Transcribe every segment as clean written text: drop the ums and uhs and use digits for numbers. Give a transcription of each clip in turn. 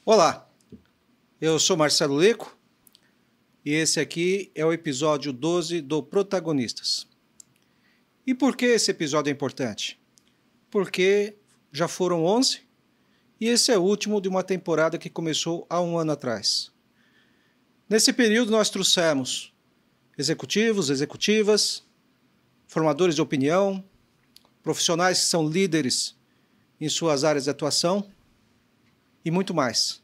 Olá, eu sou Marcelo Leco e esse aqui é o episódio 12 do Protagonistas. E por que esse episódio é importante? Porque já foram 11 e esse é o último de uma temporada que começou há um ano atrás. Nesse período nós trouxemos executivos, executivas, formadores de opinião, profissionais que são líderes em suas áreas de atuação e muito mais.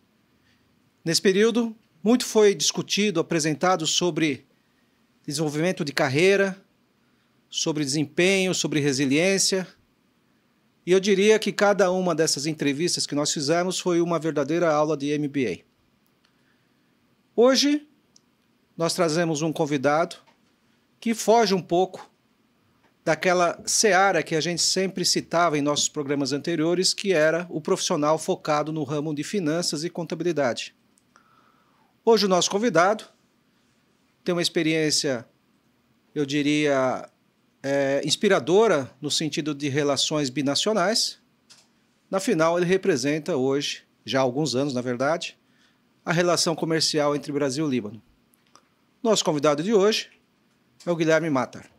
Nesse período, muito foi discutido, apresentado sobre desenvolvimento de carreira, sobre desempenho, sobre resiliência. E eu diria que cada uma dessas entrevistas que nós fizemos foi uma verdadeira aula de MBA. Hoje, nós trazemos um convidado que foge um pouco daquela seara que a gente sempre citava em nossos programas anteriores, que era o profissional focado no ramo de finanças e contabilidade. Hoje o nosso convidado tem uma experiência, eu diria, inspiradora no sentido de relações binacionais. Na final, ele representa hoje, já há alguns anos na verdade, a relação comercial entre Brasil e Líbano. Nosso convidado de hoje é o Guilherme Matar.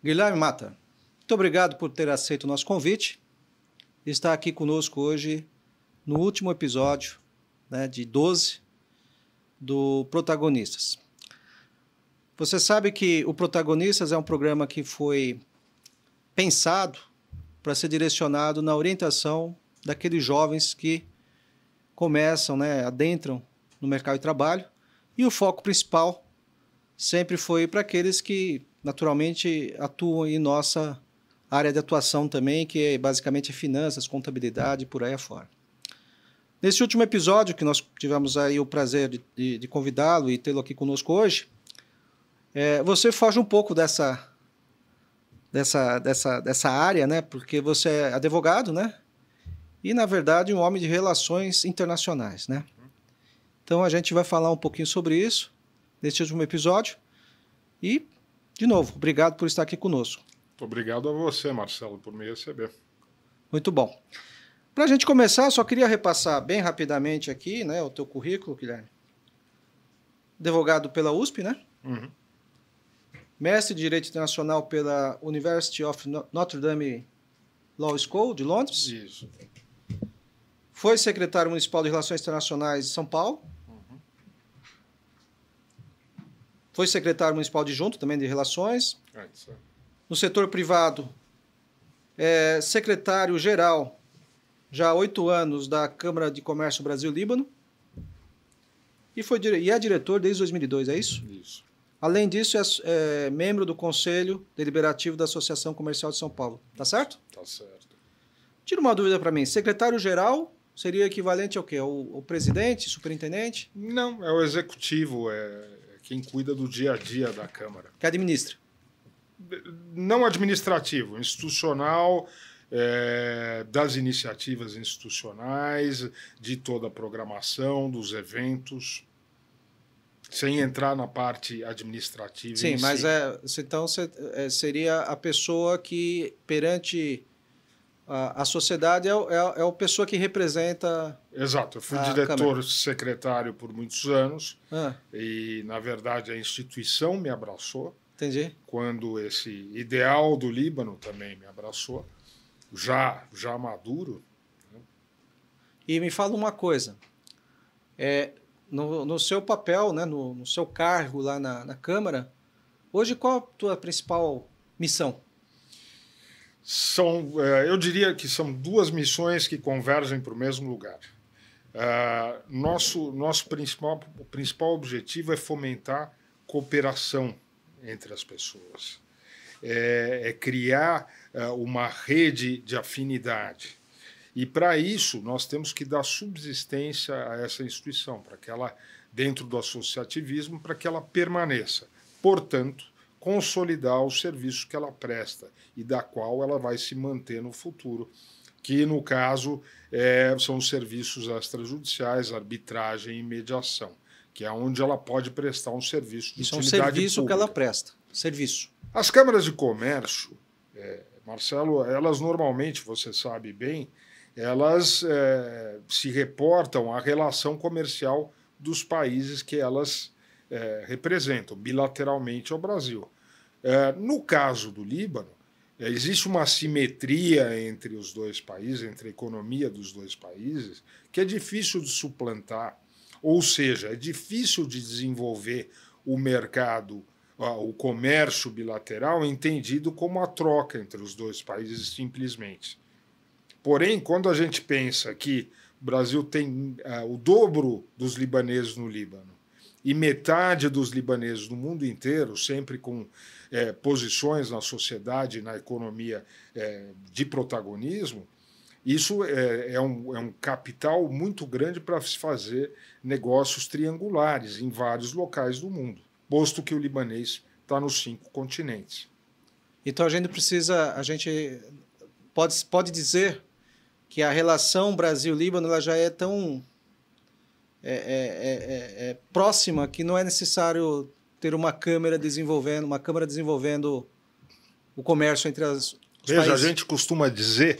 Guilherme Matar, muito obrigado por ter aceito o nosso convite e estar aqui conosco hoje no último episódio, de 12 do Protagonistas. Você sabe que o Protagonistas é um programa que foi pensado para ser direcionado na orientação daqueles jovens que começam, adentram no mercado de trabalho, e o foco principal sempre foi para aqueles que naturalmente atuam em nossa área de atuação também, que é basicamente finanças, contabilidade e por aí afora. Nesse último episódio, que nós tivemos aí o prazer de convidá-lo e tê-lo aqui conosco hoje, você foge um pouco dessa área, porque você é advogado, e, na verdade, um homem de relações internacionais, Então, a gente vai falar um pouquinho sobre isso nesse último episódio. E, de novo, obrigado por estar aqui conosco. Muito obrigado a você, Marcelo, por me receber. Muito bom. Para a gente começar, só queria repassar bem rapidamente aqui, o teu currículo, Guilherme. Advogado pela USP, Uhum. Mestre de Direito Internacional pela University of Notre Dame Law School, de Londres. Isso. Foi secretário municipal de Relações Internacionais de São Paulo. Uhum. Foi secretário municipal adjunto também de Relações. No setor privado, secretário-geral, já há 8 anos, da Câmara de Comércio Brasil-Líbano. E é diretor desde 2002, é isso? Isso. Além disso, é membro do Conselho Deliberativo da Associação Comercial de São Paulo. Tá certo? Tá certo. Tira uma dúvida para mim. Secretário-geral seria equivalente ao quê? O presidente, superintendente? Não, é o executivo, é quem cuida do dia a dia da Câmara. Que administra? Não administrativo, institucional, das iniciativas institucionais, de toda a programação, dos eventos, sem entrar na parte administrativa. Sim, mas então seria a pessoa que, perante a sociedade, é a pessoa que representa. Exato, eu fui diretor secretário por muitos anos e, na verdade, a instituição me abraçou. Entendi. Quando esse ideal do Líbano também me abraçou, já maduro. E me fala uma coisa, no seu papel, no seu cargo lá na Câmara, hoje qual a tua principal missão? Eu diria que são 2 missões que convergem para o mesmo lugar. Nosso principal objetivo é fomentar cooperação entre as pessoas, criar uma rede de afinidade. E, para isso, nós temos que dar subsistência a essa instituição, para que ela, dentro do associativismo, para que ela permaneça. Portanto, consolidar os serviços que ela presta e da qual ela vai se manter no futuro, que no caso são os serviços extrajudiciais, arbitragem e mediação, que é onde ela pode prestar um serviço de Isso é um utilidade serviço pública. que ela presta. Serviço. As câmaras de comércio, Marcelo, elas normalmente, você sabe bem, elas se reportam à relação comercial dos países que elas representam, bilateralmente ao Brasil. No caso do Líbano, existe uma assimetria entre os dois países, entre a economia dos dois países, que é difícil de suplantar, ou seja, é difícil de desenvolver o mercado, o comércio bilateral, entendido como a troca entre os dois países simplesmente. Porém, quando a gente pensa que o Brasil tem o dobro dos libaneses no Líbano e metade dos libaneses no mundo inteiro, sempre com posições na sociedade e na economia de protagonismo, isso é um capital muito grande para se fazer negócios triangulares em vários locais do mundo, posto que o libanês está nos 5 continentes. Então a gente pode dizer que a relação Brasil-Líbano ela já é tão próxima que não é necessário ter uma câmara desenvolvendo o comércio entre os Veja, países. a gente costuma dizer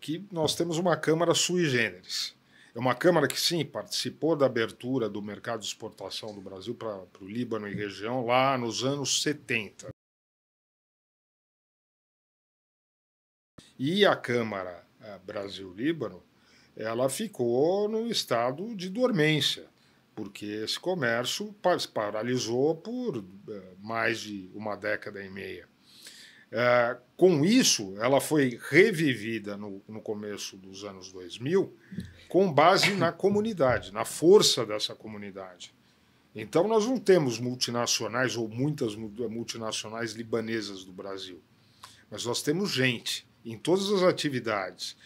que nós temos uma câmara sui generis. É uma câmara que, sim, participou da abertura do mercado de exportação do Brasil para o Líbano e região lá nos anos 70. E a Câmara Brasil-Líbano, ela ficou no estado de dormência, porque esse comércio paralisou por mais de uma década e meia. Com isso, ela foi revivida no começo dos anos 2000 com base na comunidade, na força dessa comunidade. Então, nós não temos multinacionais ou muitas multinacionais libanesas do Brasil, mas nós temos gente em todas as atividades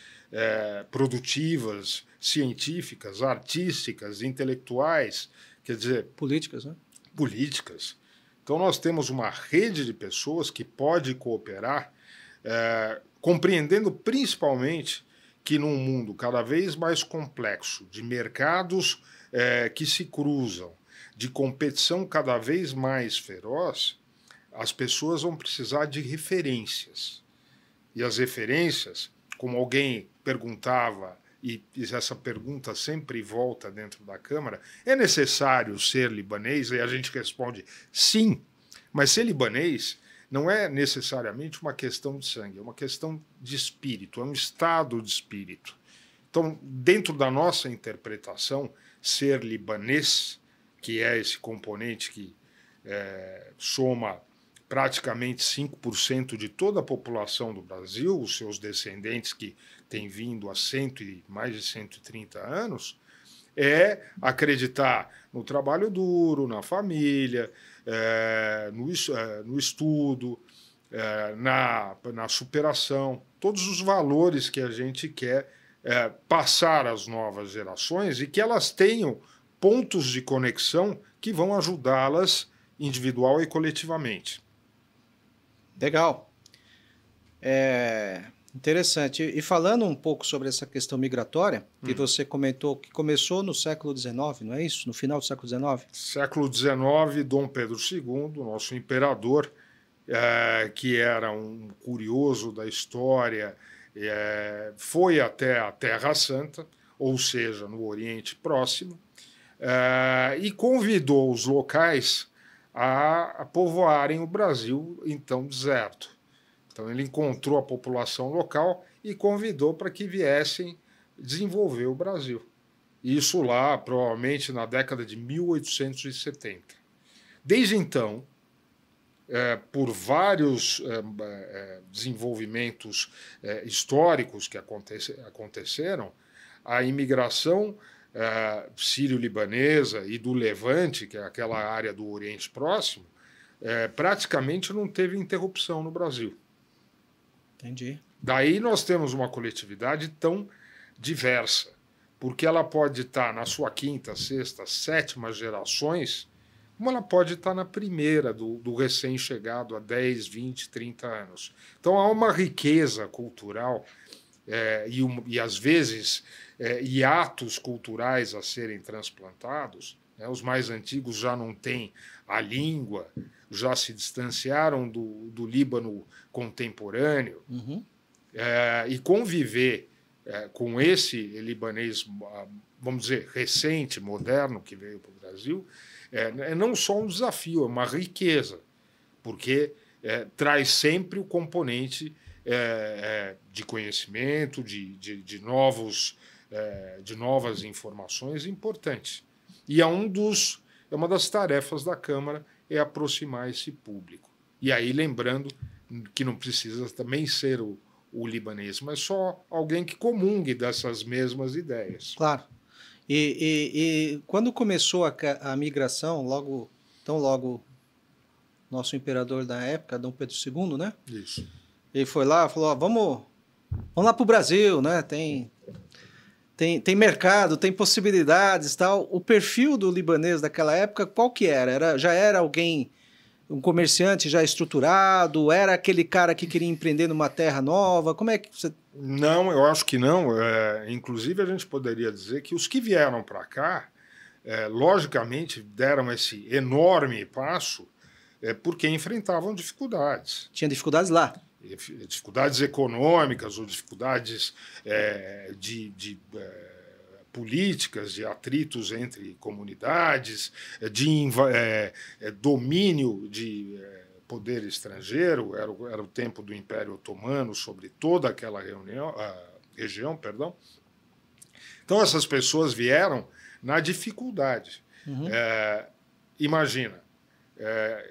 produtivas, científicas, artísticas, intelectuais, quer dizer... Políticas, né? Políticas. Então, nós temos uma rede de pessoas que pode cooperar, compreendendo principalmente que num mundo cada vez mais complexo, de mercados que se cruzam, de competição cada vez mais feroz, as pessoas vão precisar de referências. E as referências, como alguém perguntava, e essa pergunta sempre volta dentro da Câmara, é necessário ser libanês? E a gente responde sim, mas ser libanês não é necessariamente uma questão de sangue, é uma questão de espírito, é um estado de espírito. Então, dentro da nossa interpretação, ser libanês, que é esse componente que soma praticamente 5% de toda a população do Brasil, os seus descendentes que têm vindo há mais de 130 anos, é acreditar no trabalho duro, na família, no estudo, na superação, todos os valores que a gente quer passar às novas gerações e que elas tenham pontos de conexão que vão ajudá-las individual e coletivamente. Legal. Interessante. E falando um pouco sobre essa questão migratória, que você comentou que começou no século XIX, não é isso? No final do século XIX? Século XIX, Dom Pedro II, nosso imperador, que era um curioso da história, foi até a Terra Santa, ou seja, no Oriente Próximo, e convidou os locais a povoarem o Brasil, então deserto. Então ele encontrou a população local e convidou para que viessem desenvolver o Brasil. Isso lá, provavelmente na década de 1870. Desde então, por vários desenvolvimentos históricos que aconteceram, a imigração sírio-libanesa e do Levante, que é aquela área do Oriente Próximo, praticamente não teve interrupção no Brasil. Entendi. Daí nós temos uma coletividade tão diversa, porque ela pode estar na sua quinta, sexta, sétima gerações, como ela pode estar na primeira do recém-chegado há 10, 20, 30 anos. Então há uma riqueza cultural e às vezes hiatos culturais a serem transplantados, né? Os mais antigos já não têm a língua, já se distanciaram do Líbano contemporâneo, e conviver com esse libanês, vamos dizer, recente, moderno, que veio para o Brasil, é não só um desafio, é uma riqueza, porque traz sempre o componente de conhecimento, de novas informações importantes. E é uma das tarefas da Câmara aproximar esse público. E aí, lembrando que não precisa também ser o libanês, mas só alguém que comungue dessas mesmas ideias. Claro. E quando começou a migração, logo nosso imperador da época, Dom Pedro II, né? Isso. Ele foi lá, falou: vamos lá para o Brasil, né? Tem mercado, tem possibilidades, tal. O perfil do libanês daquela época, qual que era? Já era alguém, um comerciante já estruturado? Era aquele cara que queria empreender numa terra nova? Como é que você... Não, eu acho que não. Inclusive, a gente poderia dizer que os que vieram para cá, logicamente, deram esse enorme passo porque enfrentavam dificuldades. Tinha dificuldades lá? Dificuldades econômicas ou dificuldades políticas, de atritos entre comunidades, de domínio de poder estrangeiro. Era o tempo do Império Otomano sobre toda aquela região. Então, essas pessoas vieram na dificuldade.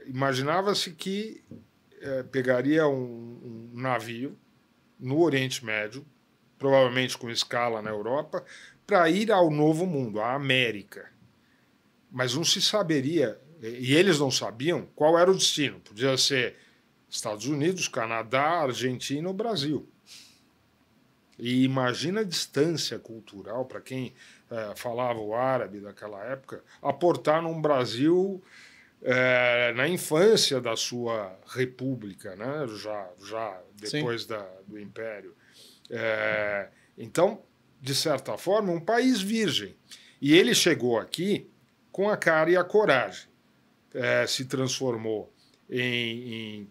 Imaginava-se que pegaria um navio no Oriente Médio, provavelmente com escala na Europa, para ir ao Novo Mundo, à América. Mas não se saberia, e eles não sabiam, qual era o destino. Podia ser Estados Unidos, Canadá, Argentina ou Brasil. E imagina a distância cultural para quem falava o árabe daquela época, aportar num Brasil na infância da sua república, né? já depois do Império. Então, de certa forma, um país virgem. E ele chegou aqui com a cara e a coragem. Se transformou em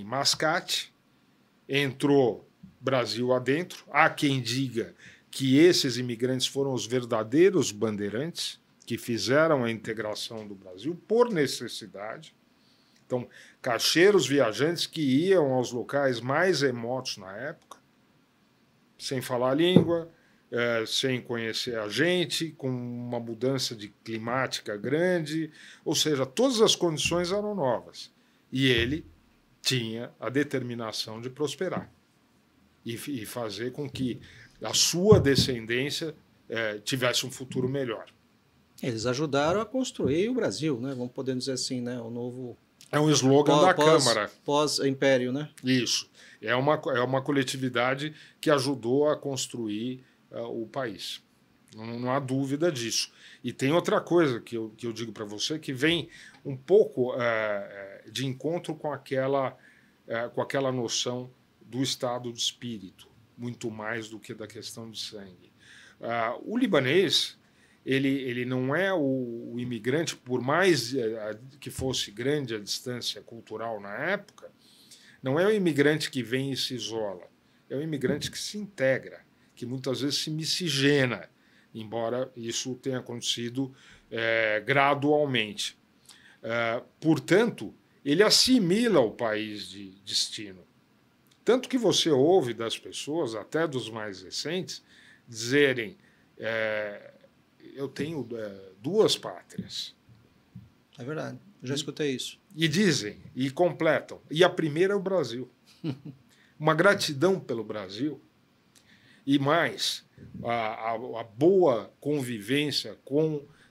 mascate, entrou Brasil adentro. Há quem diga que esses imigrantes foram os verdadeiros bandeirantes que fizeram a integração do Brasil por necessidade. Então, caixeiros viajantes que iam aos locais mais remotos na época, sem falar a língua, sem conhecer a gente, com uma mudança climática grande, ou seja, todas as condições eram novas. E ele tinha a determinação de prosperar e fazer com que a sua descendência tivesse um futuro melhor. Eles ajudaram a construir o Brasil, né? Vamos poder dizer assim, né? O novo... É um slogan da Câmara. Pós-império, né? Isso. É uma coletividade que ajudou a construir o país. Não há dúvida disso. E tem outra coisa que eu digo para você, que vem um pouco de encontro com aquela noção do estado de espírito, muito mais do que da questão de sangue. O libanês, ele não é o imigrante, por mais que fosse grande a distância cultural na época, não é o imigrante que vem e se isola, é o imigrante que se integra, que muitas vezes se miscigena, embora isso tenha acontecido gradualmente. Portanto, ele assimila o país de destino. Tanto que você ouve das pessoas, até dos mais recentes, dizerem: eu tenho duas pátrias. É verdade, eu já escutei isso. E dizem, e completam. E a primeira é o Brasil. Uma gratidão pelo Brasil. E mais, a boa convivência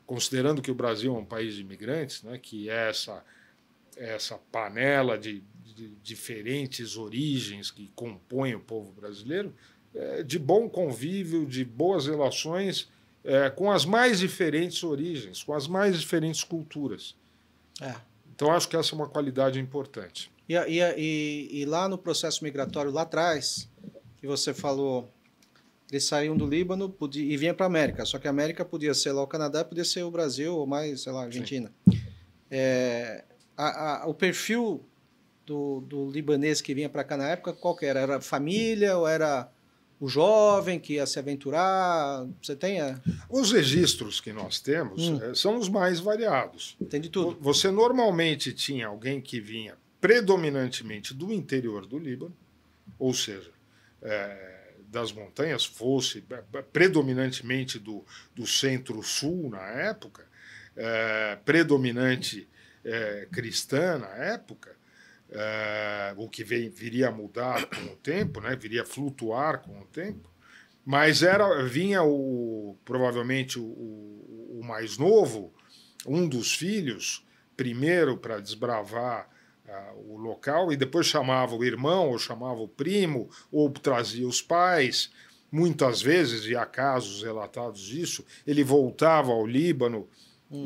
considerando que o Brasil é um país de imigrantes, né, que é essa panela de diferentes origens que compõem o povo brasileiro, de bom convívio, de boas relações com as mais diferentes origens, com as mais diferentes culturas. Então, acho que essa é uma qualidade importante. E lá no processo migratório, lá atrás, que você falou, eles saíam do Líbano e vinham para a América, só que a América podia ser lá o Canadá, podia ser o Brasil ou mais, sei lá, a Argentina. O perfil do libanês que vinha para cá na época, qual que era? Era família ou era o jovem que ia se aventurar? Você tem? Os registros que nós temos são os mais variados. Tem de tudo. Você normalmente tinha alguém que vinha predominantemente do interior do Líbano, ou seja, das montanhas, fosse predominantemente do centro-sul na época, predominante cristã na época, o que viria a mudar com o tempo, né? Viria a flutuar com o tempo, mas vinha provavelmente o mais novo, um dos filhos, primeiro para desbravar o local, e depois chamava o irmão, ou chamava o primo, ou trazia os pais. Muitas vezes, e há casos relatados disso, ele voltava ao Líbano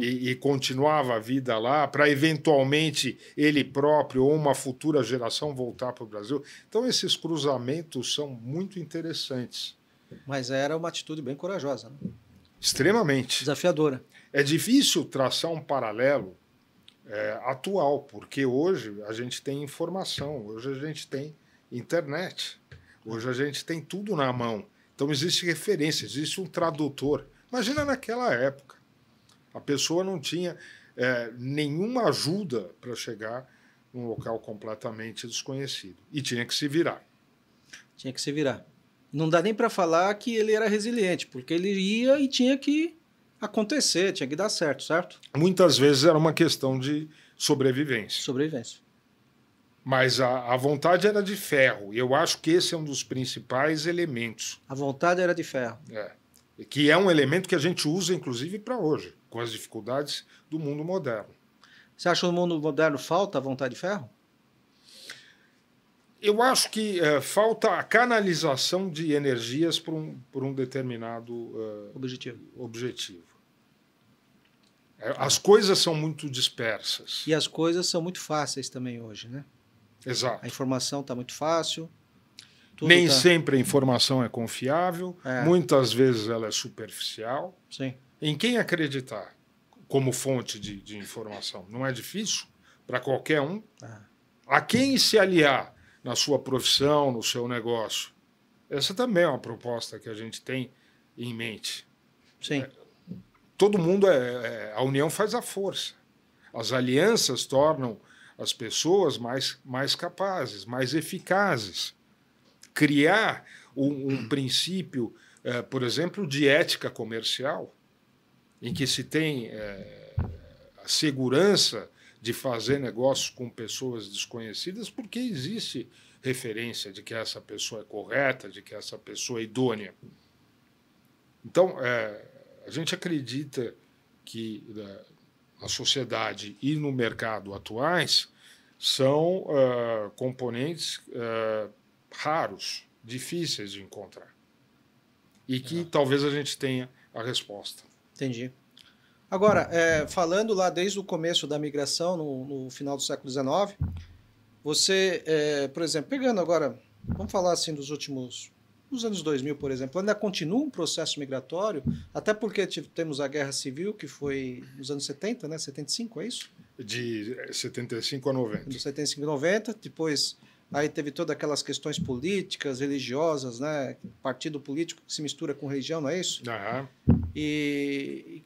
e continuava a vida lá para, eventualmente, ele próprio ou uma futura geração voltar para o Brasil. Então, esses cruzamentos são muito interessantes. Mas era uma atitude bem corajosa, né? Extremamente. Desafiadora. É difícil traçar um paralelo atual, porque hoje a gente tem informação, hoje a gente tem internet, hoje a gente tem tudo na mão. Então existe referência, existe um tradutor. Imagina naquela época. A pessoa não tinha nenhuma ajuda para chegar num local completamente desconhecido. E tinha que se virar. Tinha que se virar. Não dá nem para falar que ele era resiliente, porque ele ia e tinha que acontecer, tinha que dar certo, certo? Muitas vezes era uma questão de sobrevivência. Sobrevivência. Mas a vontade era de ferro. E eu acho que esse é um dos principais elementos. A vontade era de ferro. Que é um elemento que a gente usa, inclusive, para hoje, com as dificuldades do mundo moderno. Você acha que no mundo moderno falta a vontade de ferro? Eu acho que falta a canalização de energias por um determinado objetivo. As coisas são muito dispersas. E as coisas são muito fáceis também hoje, né? Exato. A informação está muito fácil. Nem sempre a informação é confiável, muitas vezes ela é superficial. Sim. Em quem acreditar como fonte de informação? Não é difícil para qualquer um. A quem se aliar na sua profissão, no seu negócio? Essa também é uma proposta que a gente tem em mente. Sim. Todo mundo a união faz a força. As alianças tornam as pessoas mais capazes, mais eficazes. Criar um princípio, por exemplo, de ética comercial, em que se tem a segurança de fazer negócios com pessoas desconhecidas, porque existe referência de que essa pessoa é correta, de que essa pessoa é idônea. Então, a gente acredita que na sociedade e no mercado atuais são componentes raros, difíceis de encontrar. E que talvez a gente tenha a resposta. Entendi. Agora, falando lá desde o começo da migração, no final do século XIX, você, por exemplo, pegando agora, vamos falar assim dos anos 2000, por exemplo, ainda continua um processo migratório, até porque temos a Guerra Civil, que foi nos anos 70, né? 75, é isso? De 75 a 90. De 75 a 90, depois aí teve todas aquelas questões políticas, religiosas, né? Partido político que se mistura com religião, não é isso? E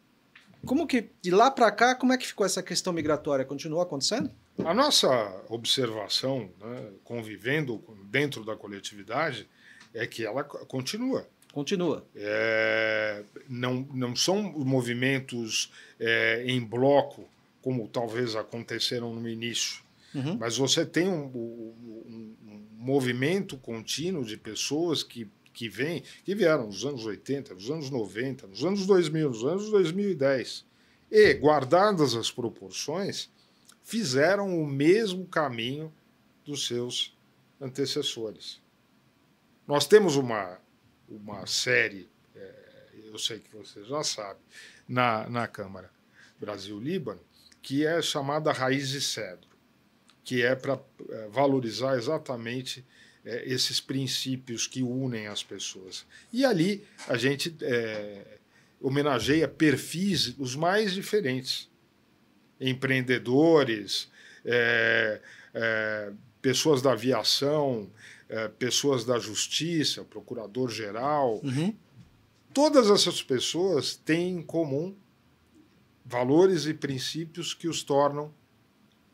como que, de lá para cá, como é que ficou essa questão migratória? Continuou acontecendo? A nossa observação, né, convivendo dentro da coletividade, é que ela continua. Continua. Não são movimentos em bloco, como talvez aconteceram no início, mas você tem um movimento contínuo de pessoas que vieram nos anos 80, nos anos 90, nos anos 2000, nos anos 2010, e, guardadas as proporções, fizeram o mesmo caminho dos seus antecessores. Nós temos uma série, eu sei que você já sabe, na Câmara Brasil-Líbano, que é chamada Raiz de Cedro, que é para valorizar exatamente esses princípios que unem as pessoas. E ali a gente homenageia perfis os mais diferentes. Empreendedores, pessoas da aviação, pessoas da justiça, procurador-geral. Uhum. Todas essas pessoas têm em comum valores e princípios que os tornam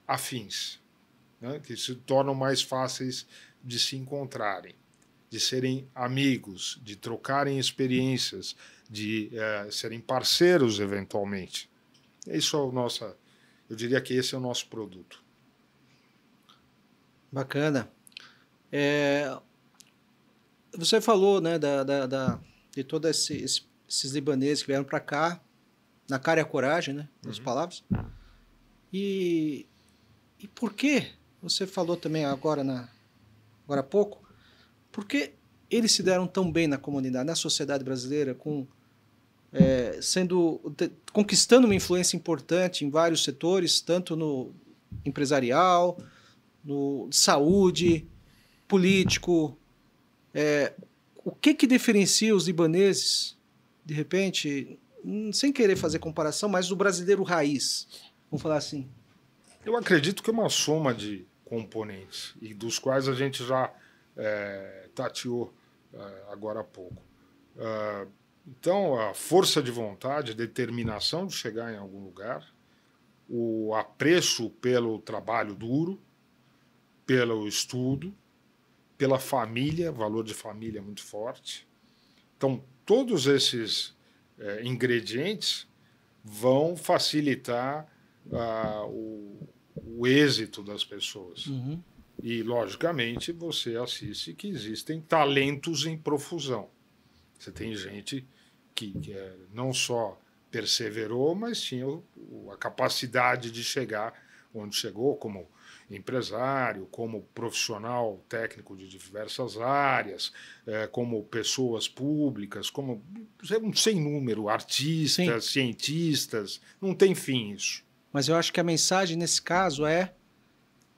afins, né? Que se tornam mais fáceis de se encontrarem, de serem amigos, de trocarem experiências, de serem parceiros eventualmente. Isso é eu diria que esse é o nosso produto. Bacana. Você falou, né, de todos esses libaneses que vieram para cá, na cara e a coragem, né, nas palavras. E por que, você falou também agora há pouco, por que eles se deram tão bem na comunidade, na sociedade brasileira, conquistando uma influência importante em vários setores, tanto no empresarial, no saúde, político. O que diferencia os libaneses, de repente, sem querer fazer comparação, mas do brasileiro raiz, vamos falar assim? Eu acredito que é uma soma de componentes, e dos quais a gente já tateou agora há pouco. Então, a força de vontade, a determinação de chegar em algum lugar, o apreço pelo trabalho duro, pelo estudo, pela família, valor de família muito forte. Então, todos esses ingredientes vão facilitar o êxito das pessoas. Uhum. E, logicamente, você assiste que existem talentos em profusão. Você tem gente que não só perseverou, mas tinha a capacidade de chegar onde chegou, como empresário, como profissional técnico de diversas áreas, como pessoas públicas, como um sem número, artistas, sim, cientistas, não tem fim isso. Mas eu acho que a mensagem nesse caso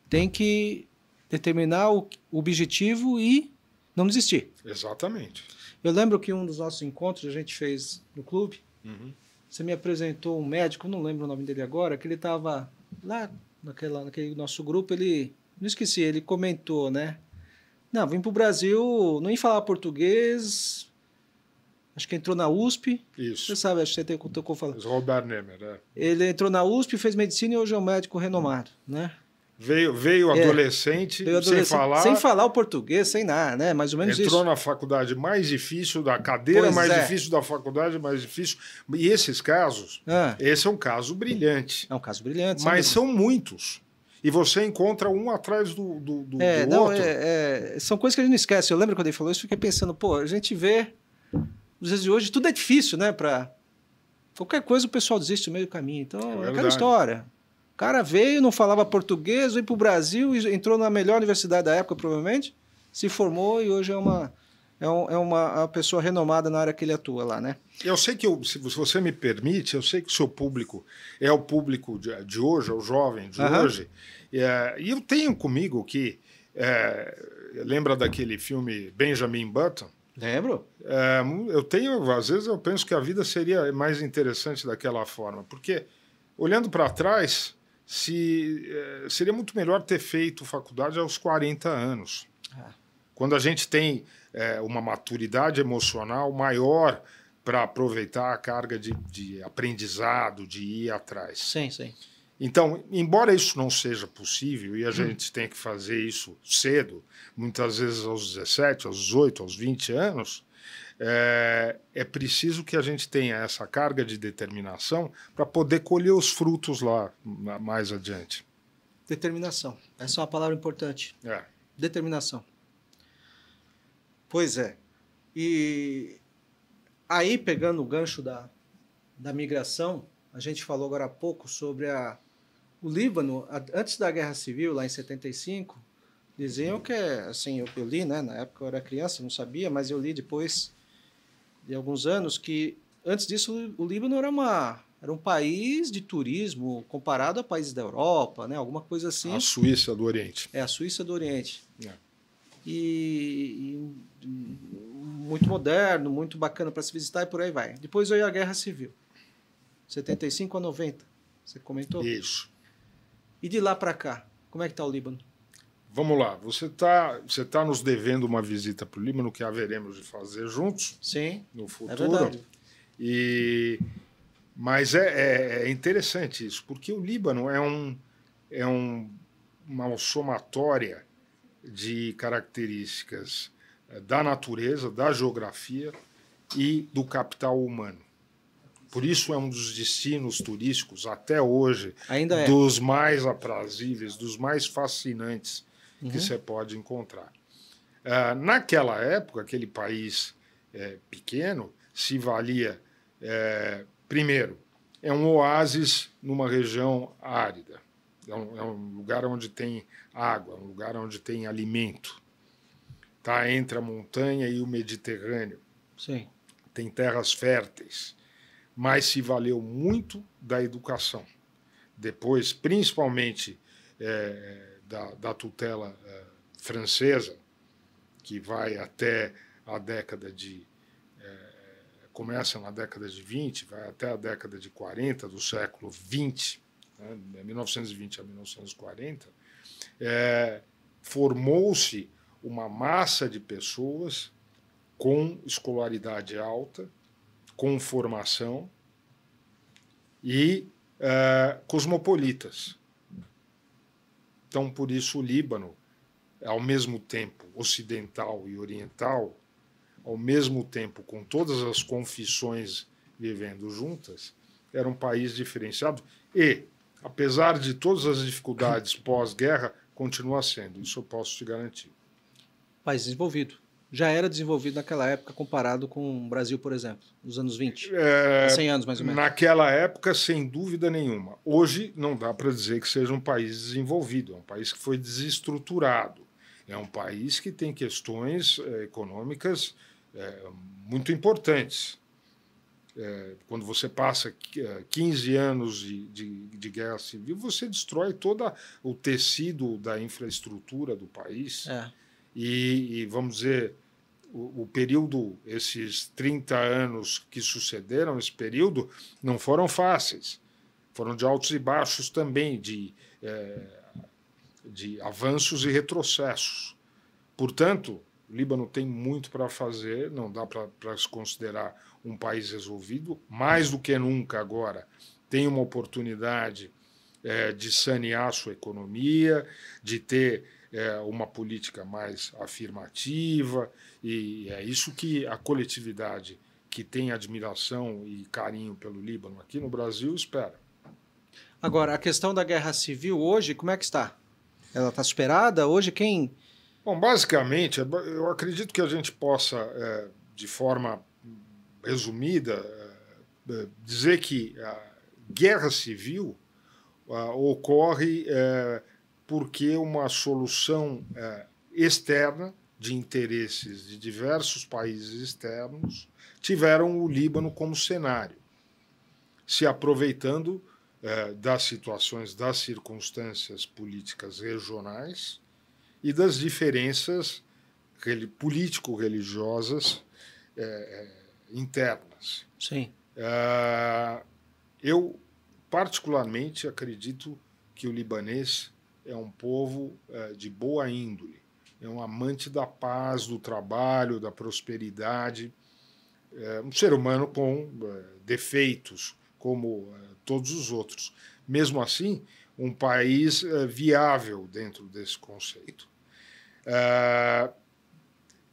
tem que determinar o objetivo e não desistir. Exatamente. Eu lembro que um dos nossos encontros a gente fez no clube, você me apresentou um médico, não lembro o nome dele agora, que ele estava lá naquele nosso grupo, não esqueci, ele comentou, né? Não, vim para o Brasil, não ia falar português, acho que entrou na USP. Isso. Você sabe, acho que você tocou falando. Robert Nemer, Ele entrou na USP, fez medicina e hoje é um médico renomado, né? Veio adolescente, sem falar o português, sem nada, né? Mais ou menos entrou isso. Na faculdade mais difícil, da cadeira mais difícil, da faculdade mais difícil. E esses casos, esse é um caso brilhante. É um caso brilhante. Mas são muitos. E você encontra um atrás do outro. São coisas que a gente não esquece. Eu lembro quando ele falou isso, fiquei pensando, a gente vê, nos dias de hoje, tudo é difícil, né? Para qualquer coisa o pessoal desiste no meio do caminho. Então, é aquela história. O cara veio, não falava português, veio para o Brasil, entrou na melhor universidade da época, provavelmente, se formou e hoje é uma pessoa renomada na área que ele atua lá, né? Eu sei que, se você me permite, eu sei que o seu público é o público de hoje, é o jovem de hoje, e eu tenho comigo que... lembra daquele filme Benjamin Button? Lembro. Às vezes eu penso que a vida seria mais interessante daquela forma, porque, olhando para trás... seria muito melhor ter feito faculdade aos 40 anos. Quando a gente tem uma maturidade emocional maior para aproveitar a carga de aprendizado, de ir atrás. Sim, sim. Então, embora isso não seja possível, e a gente tem que fazer isso cedo, muitas vezes aos 17, aos 18, aos 20 anos, é preciso que a gente tenha essa carga de determinação para poder colher os frutos lá mais adiante. Determinação. Essa é uma palavra importante. Determinação. Pois é. E aí, pegando o gancho da migração, a gente falou agora há pouco sobre o Líbano, antes da Guerra Civil, lá em 75, diziam que, assim, eu li, né, na época eu era criança, não sabia, mas eu li depois de alguns anos que, antes disso, o Líbano era um país de turismo comparado a países da Europa, né, alguma coisa assim. A Suíça do Oriente. A Suíça do Oriente. e muito moderno, muito bacana para se visitar e por aí vai. Depois veio a Guerra Civil, 75 a 90, você comentou? Isso. E de lá para cá, como é que está o Líbano? Vamos lá, você tá nos devendo uma visita para o Líbano, que haveremos de fazer juntos. Sim, no futuro. é verdade. Mas é interessante isso, porque o Líbano uma somatória de características da natureza, da geografia e do capital humano. Por isso é um dos destinos turísticos, até hoje, dos mais aprazíveis, dos mais fascinantes que você pode encontrar. Naquela época, aquele país pequeno se valia, primeiro, é um oásis numa região árida, é um lugar onde tem água, um lugar onde tem alimento, tá entre a montanha e o Mediterrâneo. Sim. Tem terras férteis, mas se valeu muito da educação. Depois, principalmente da tutela francesa, que vai até a década começa na década de 20, vai até a década de 40 do século 20, né, 1920 a 1940, formou-se uma massa de pessoas com escolaridade alta, com formação e cosmopolitas. Então, por isso, o Líbano, ao mesmo tempo ocidental e oriental, ao mesmo tempo com todas as confissões vivendo juntas, era um país diferenciado e, apesar de todas as dificuldades pós-guerra, continua sendo. Isso eu posso te garantir. País desenvolvido. Já era desenvolvido naquela época comparado com o Brasil, por exemplo, nos anos 20. 100 anos, mais ou menos. Naquela época, sem dúvida nenhuma. Hoje, não dá para dizer que seja um país desenvolvido. É um país que foi desestruturado. É um país que tem questões econômicas muito importantes. Quando você passa 15 anos de guerra civil, você destrói todo o tecido da infraestrutura do país. E vamos dizer, o período, esses 30 anos que sucederam, esse período, não foram fáceis. Foram de altos e baixos também, de avanços e retrocessos. Portanto, o Líbano tem muito para fazer, não dá para se considerar um país resolvido. Mais do que nunca agora, tem uma oportunidade de sanear sua economia, de ter uma política mais afirmativa, e é isso que a coletividade que tem admiração e carinho pelo Líbano aqui no Brasil espera. Agora, a questão da guerra civil hoje, como é que está? Ela está superada? Hoje quem... Bom, basicamente, eu acredito que a gente possa, de forma resumida, dizer que a guerra civil ocorre porque uma solução externa de interesses de diversos países externos tiveram o Líbano como cenário, se aproveitando das situações, das circunstâncias políticas regionais e das diferenças político-religiosas internas. Sim. Eu, particularmente, acredito que o libanês é um povo de boa índole, é um amante da paz, do trabalho, da prosperidade, um ser humano com defeitos, como todos os outros. Mesmo assim, um país viável dentro desse conceito.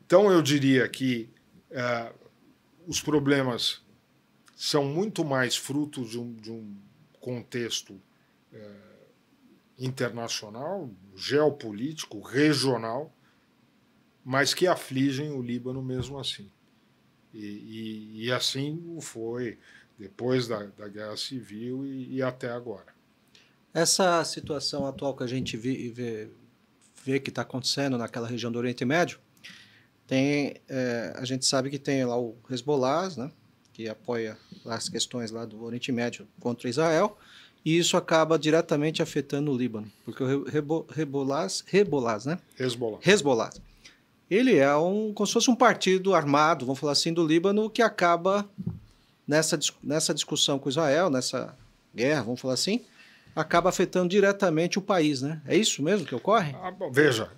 Então, eu diria que os problemas são muito mais frutos de um contexto internacional, geopolítico, regional, mas que afligem o Líbano mesmo assim. E assim foi depois da Guerra Civil e até agora. Essa situação atual que a gente vê que está acontecendo naquela região do Oriente Médio, a gente sabe que tem lá o Hezbollah, né, que apoia as questões lá do Oriente Médio contra Israel, e isso acaba diretamente afetando o Líbano, porque o Hezbollah, né? Hezbollah. Hezbollah ele é como se fosse um partido armado, vamos falar assim, do Líbano, que acaba nessa discussão com Israel, nessa guerra, vamos falar assim, acaba afetando diretamente o país, né? É isso mesmo que ocorre? Bom, veja,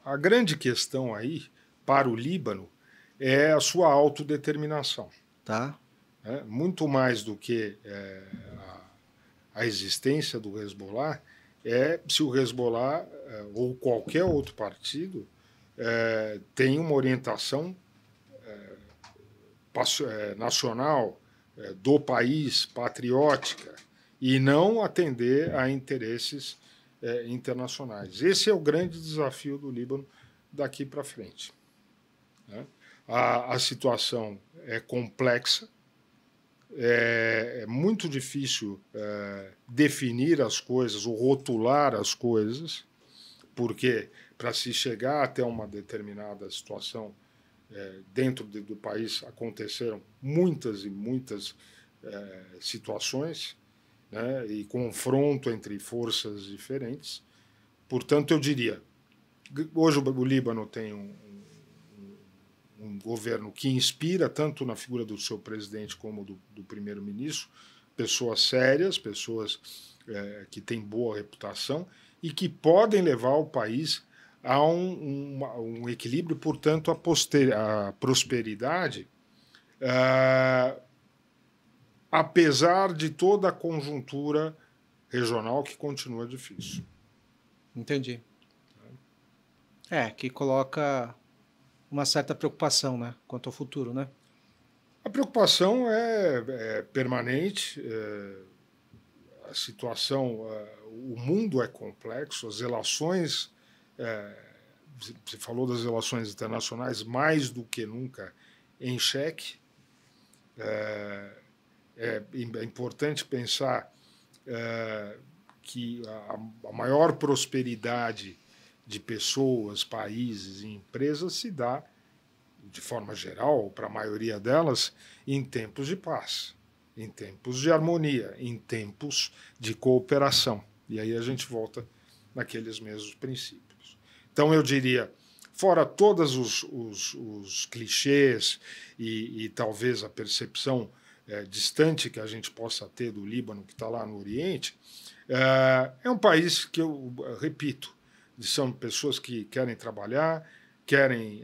a grande questão aí para o Líbano é a sua autodeterminação. Tá. Muito mais do que a existência do Hezbollah, se o Hezbollah ou qualquer outro partido tem uma orientação nacional, do país, patriótica, e não atender a interesses internacionais. Esse é o grande desafio do Líbano daqui para frente. Né? A situação é complexa, é muito difícil definir as coisas ou rotular as coisas, porque para se chegar até uma determinada situação dentro do país aconteceram muitas e muitas situações, né, e confronto entre forças diferentes. Portanto, eu diria, hoje o Líbano tem um governo que inspira, tanto na figura do seu presidente como do primeiro-ministro, pessoas sérias, pessoas que têm boa reputação e que podem levar o país a um equilíbrio, portanto, a prosperidade, apesar de toda a conjuntura regional que continua difícil. Entendi. Que coloca uma certa preocupação, né, quanto ao futuro, né? A preocupação é permanente, a situação, o mundo é complexo, as relações, você falou das relações internacionais, mais do que nunca em xeque. É importante pensar que a maior prosperidade de pessoas, países e empresas se dá, de forma geral, para a maioria delas, em tempos de paz, em tempos de harmonia, em tempos de cooperação. E aí a gente volta naqueles mesmos princípios. Então, eu diria, fora todos os clichês e talvez a percepção distante que a gente possa ter do Líbano, que está lá no Oriente, é um país que, eu repito, são pessoas que querem trabalhar, querem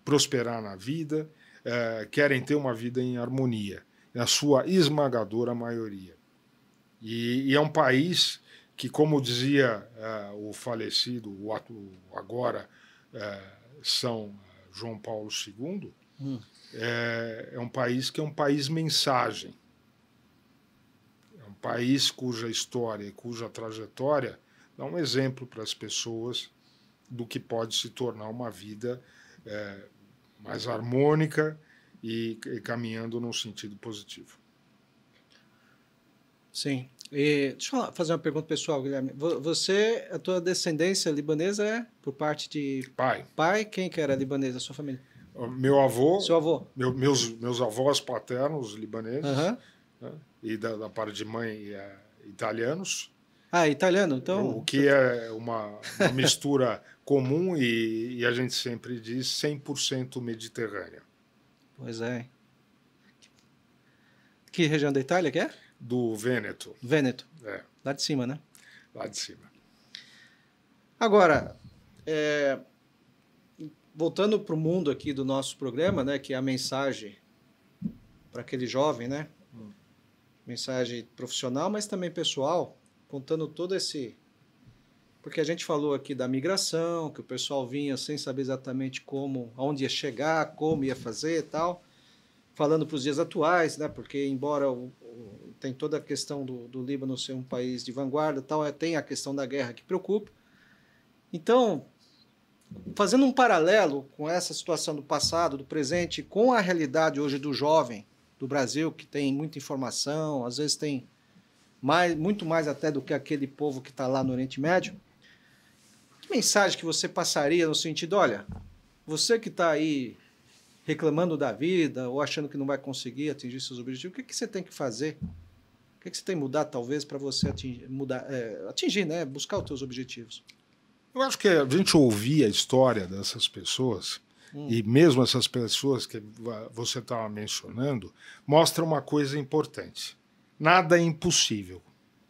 prosperar na vida, querem ter uma vida em harmonia, na sua esmagadora maioria. E é um país que, como dizia o falecido, agora São João Paulo II, é um país que é um país mensagem. É um país cuja história e cuja trajetória dá um exemplo para as pessoas do que pode se tornar uma vida mais harmônica e caminhando num sentido positivo. Sim. E deixa eu fazer uma pergunta pessoal, Guilherme. A tua descendência libanesa é por parte de Pai. Pai? Quem que era libanês da sua família? Meu avô. Seu avô? Meus avós paternos libaneses, Uhum. Né? E da parte de mãe italianos. Italiano, então. O que é uma mistura comum e a gente sempre diz 100% mediterrânea. Pois é. Que região da Itália que é? Do Vêneto. Vêneto. Lá de cima, né? Lá de cima. Agora, voltando para o mundo aqui do nosso programa, né, que é a mensagem para aquele jovem, né? Mensagem profissional, mas também pessoal, contando todo esse... Porque a gente falou aqui da migração, que o pessoal vinha sem saber exatamente aonde ia chegar, como ia fazer e tal. Falando para os dias atuais, né? Porque embora tem toda a questão do Líbano ser um país de vanguarda, tal, tem a questão da guerra que preocupa. Então, fazendo um paralelo com essa situação do passado, do presente, com a realidade hoje do jovem do Brasil, que tem muita informação, às vezes tem muito mais até do que aquele povo que está lá no Oriente Médio, que mensagem que você passaria no sentido, olha, você que está aí reclamando da vida ou achando que não vai conseguir atingir seus objetivos, o que você tem que fazer? O que você tem que mudar, talvez, para você atingir, né? Buscar os seus objetivos? Eu acho que a gente ouvir a história dessas pessoas e mesmo essas pessoas que você estava mencionando, mostram uma coisa importante. Nada é impossível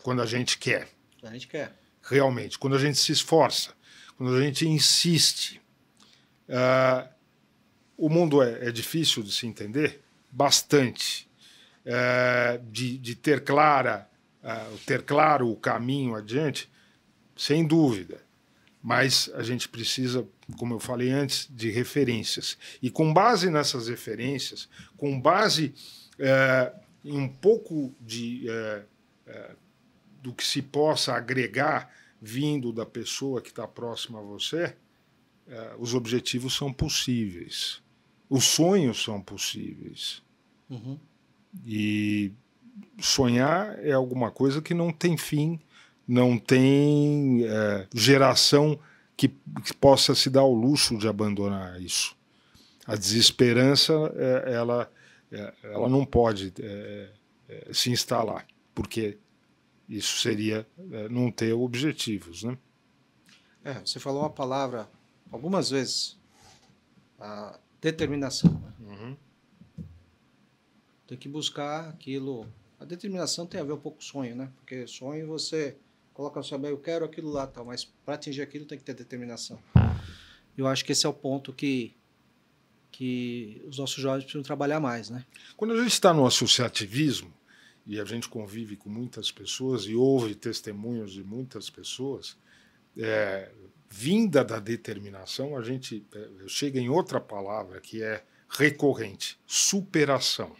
quando a gente quer. A gente quer. Realmente, quando a gente se esforça, quando a gente insiste. O mundo é difícil de se entender? Bastante. De ter claro o caminho adiante, sem dúvida. Mas a gente precisa, como eu falei antes, de referências. E com base nessas referências, com base em um pouco do que se possa agregar vindo da pessoa que está próxima a você, os objetivos são possíveis. Os sonhos são possíveis. Uhum. E sonhar é alguma coisa que não tem fim, não tem geração que possa se dar ao luxo de abandonar isso. A desesperança, ela não pode se instalar, porque isso seria não ter objetivos, né? Você falou uma palavra algumas vezes, a determinação. Né? Uhum. Tem que buscar aquilo. A determinação tem a ver um pouco com sonho, né? Porque sonho você coloca no seu meio, eu quero aquilo lá, tal, mas para atingir aquilo tem que ter determinação. Eu acho que esse é o ponto que os nossos jovens precisam trabalhar mais, né? Quando a gente está no associativismo, e a gente convive com muitas pessoas e ouve testemunhos de muitas pessoas, vinda da determinação, a gente chega em outra palavra que é recorrente, superação.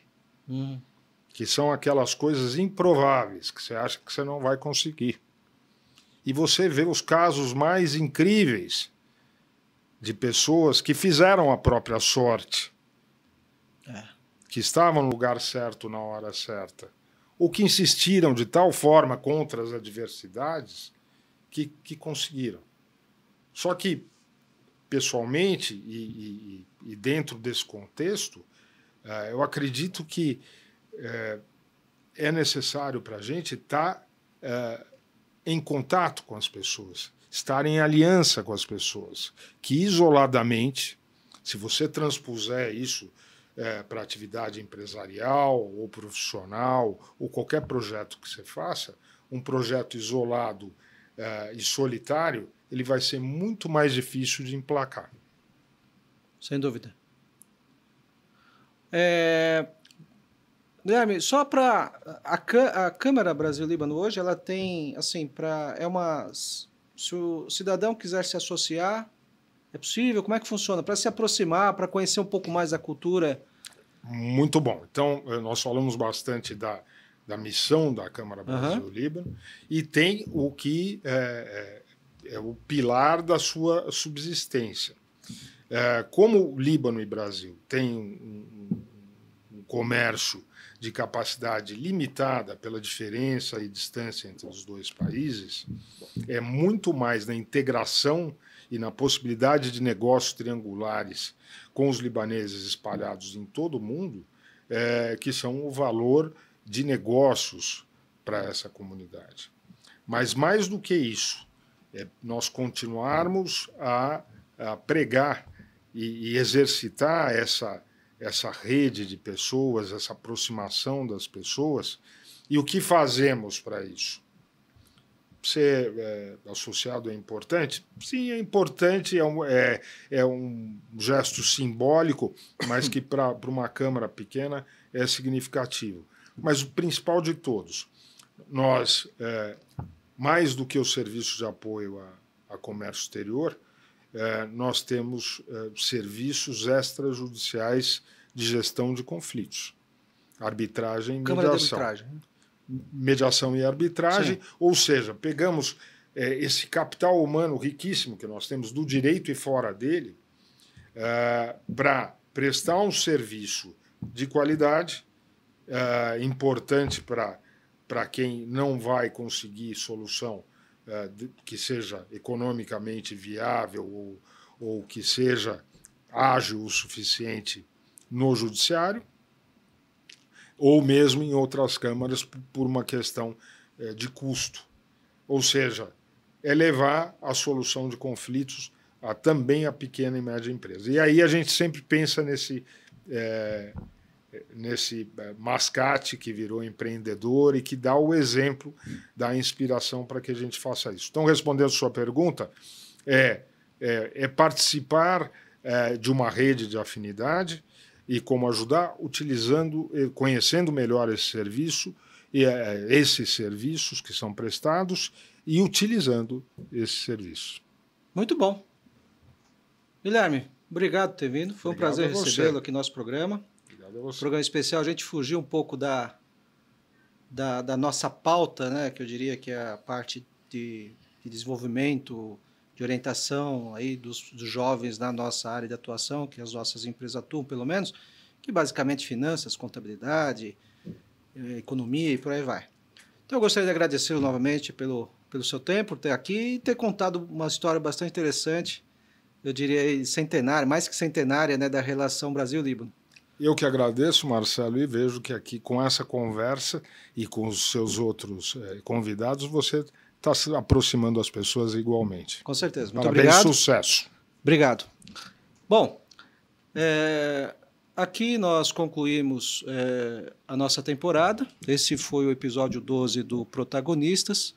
Que são aquelas coisas improváveis que você acha que você não vai conseguir. E você vê os casos mais incríveis de pessoas que fizeram a própria sorte, que estavam no lugar certo na hora certa, ou que insistiram de tal forma contra as adversidades que conseguiram. Só que, pessoalmente, e dentro desse contexto, eu acredito que é necessário para a gente estar em contato com as pessoas, estar em aliança com as pessoas, que isoladamente, se você transpuser isso para atividade empresarial ou profissional, ou qualquer projeto que você faça, um projeto isolado e solitário, ele vai ser muito mais difícil de emplacar. Sem dúvida. Guilherme, só para a Câmara Brasil-Líbano hoje, ela tem, assim, se o cidadão quiser se associar, é possível? Como é que funciona? Para se aproximar, para conhecer um pouco mais da cultura? Muito bom. Então, nós falamos bastante da missão da Câmara Brasil-Líbano e tem o que é o pilar da sua subsistência. Como Líbano e Brasil têm um comércio de capacidade limitada pela diferença e distância entre os dois países, é muito mais na integração e na possibilidade de negócios triangulares com os libaneses espalhados em todo o mundo que são o valor de negócios para essa comunidade. Mas mais do que isso, nós continuarmos a pregar e exercitar essa rede de pessoas, essa aproximação das pessoas. E o que fazemos para isso? Ser associado é importante? Sim, é importante, é um gesto simbólico, mas que para uma Câmara pequena é significativo. Mas o principal de todos, nós, mais do que o serviço de apoio a comércio exterior, nós temos serviços extrajudiciais de gestão de conflitos. Arbitragem e Câmara mediação. De arbitragem. Mediação e arbitragem, Sim. Ou seja, pegamos esse capital humano riquíssimo que nós temos do direito e fora dele para prestar um serviço de qualidade importante para quem não vai conseguir solução que seja economicamente viável ou que seja ágil o suficiente no judiciário, ou mesmo em outras câmaras por uma questão de custo. Ou seja, é levar a solução de conflitos também a pequena e média empresa. E aí a gente sempre pensa nesse mascate que virou empreendedor e que dá o exemplo, da inspiração para que a gente faça isso. Então, respondendo a sua pergunta, participar de uma rede de afinidade e como ajudar, conhecendo melhor esse serviço, esses serviços que são prestados e utilizando esses serviços. Muito bom. Guilherme, obrigado por ter vindo. Foi um prazer recebê-lo aqui no nosso programa. Obrigado a você. Programa especial. A gente fugiu um pouco da nossa pauta, né, que eu diria que é a parte de desenvolvimento, de orientação aí dos jovens na nossa área de atuação, que as nossas empresas atuam, pelo menos, que basicamente finanças, contabilidade, economia e por aí vai. Então eu gostaria de agradecê-lo novamente pelo seu tempo, por ter aqui e ter contado uma história bastante interessante, eu diria centenária, mais que centenária, né, da relação Brasil-Líbano. Eu que agradeço, Marcelo, e vejo que aqui com essa conversa e com os seus outros convidados, você está se aproximando das pessoas igualmente. Com certeza. Muito Parabéns, obrigado. Sucesso. Obrigado. Bom, aqui nós concluímos a nossa temporada. Esse foi o episódio 12 do Protagonistas,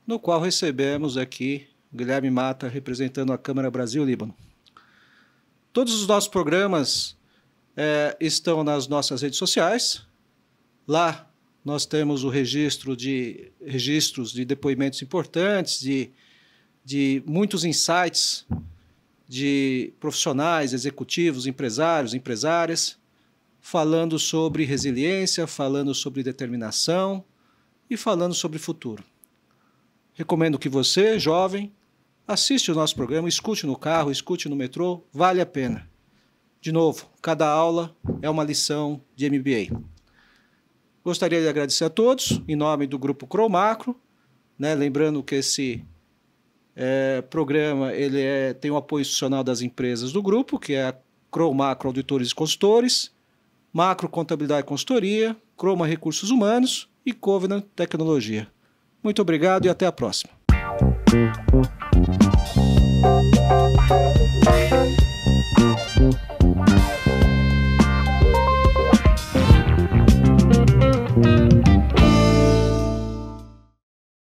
no qual recebemos aqui Guilherme Mata, representando a Câmara Brasil-Líbano. Todos os nossos programas estão nas nossas redes sociais. Lá nós temos o registros de depoimentos importantes, de muitos insights de profissionais, executivos, empresários, empresárias, falando sobre resiliência, falando sobre determinação e falando sobre futuro. Recomendo que você, jovem, assiste o nosso programa, escute no carro, escute no metrô, vale a pena. De novo, cada aula é uma lição de MBA. Gostaria de agradecer a todos, em nome do Grupo Crow Macro, né, lembrando que esse programa tem o apoio institucional das empresas do grupo, que é a Crow Macro Auditores e Consultores, Macro Contabilidade e Consultoria, Croma Recursos Humanos e Covenant Tecnologia. Muito obrigado e até a próxima.